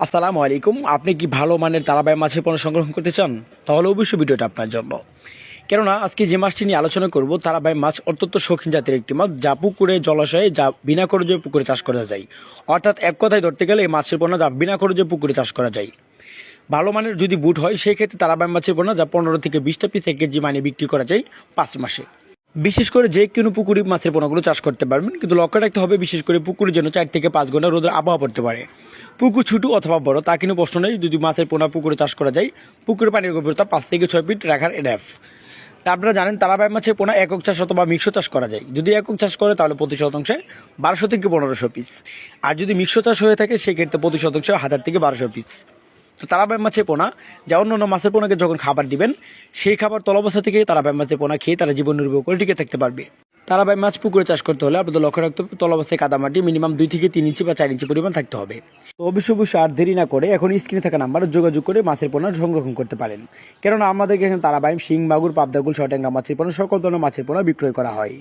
আসসালামু আলাইকুম। আপনি কি ভালো মানের তারাবাই মাছের পণ্য সংগ্রহ করতে চান? তাহলে অবশ্যই ভিডিওটা আপনার জন্য। কেননা আজকে যে মাছটি নিয়ে আলোচনা করব, তারাবাই মাছ অত্যন্ত শৌখিন জাতের একটি মাছ, যা পুকুরে, জলাশয়ে, যা বিনা খরচে পুকুরে চাষ করা যায়। অর্থাৎ এক কথায় ধরতে গেলে এই মাছের পোনা যা বিনা খরচে পুকুরে চাষ করা যায়। ভালো মানের যদি বুট হয়, সেই ক্ষেত্রে তারাবাই মাছের পোনা যা 15 থেকে 20টা পিস 1 কেজি মানে বিক্রি করা যায় 5 মাসে। বিশেষ করে যে কোনো পুকুরে মাছের পোনাগুলো চাষ করতে পারবেন, কিন্তু লক্ষ্য রাখতে হবে বিশেষ করে পুকুরের জন্য 4 থেকে 5 ঘন্টা রোদের আবহাওয়া পড়তে পারে। পুকুর ছোটো অথবা বড় তা কিন্তু প্রশ্ন নেই, যদি মাছের পোনা পুকুরে চাষ করা যায়। পুকুরের পানির গভীরতা 5 থেকে 6 ফিট রাখার এনএফ। তা আপনারা জানেন তারাবাই মাছের পোনা একক চাষ অথবা মিশ্র চাষ করা যায়। যদি একক চাষ করে তাহলে প্রতি শতাংশে 1200 থেকে 1500 পিস, আর যদি মিশ্র চাষ হয়ে থাকে সেক্ষেত্রে প্রতি শতাংশে 1000 থেকে 1200 পিস। তো তারাবাই মাছের পোনা যা অন্য অন্য মাছের পোনাকে যখন খাবার দিবেন, সেই খাবার তলাবস্থা থেকে তারাবাই মাছের পোনা খেয়ে তারা জীবন নির্বাহ করে টিকে থাকতে পারবে। তারাবাই মাছ পুকুরে চাষ করতে হলে আপনাদের লক্ষ্য রাখতে হবে তলাবস্থায় কাদামাটি মিনিমাম 2 থেকে 3 ইঞ্চি বা 4 ইঞ্চি পরিমাণ থাকতে হবে। তো অবশ্যই আর দেরি না করে এখন স্ক্রিনে থাকা নাম্বারে যোগাযোগ করে মাছের পোনা সংরক্ষণ করতে পারেন। কেননা আমাদের এখানে তারাবাই, শিং, মাগুর, পাবদা, গুল, ট্যাংরা মাছের পোনা সকল ধরনের মাছের পোনা বিক্রয় করা হয়।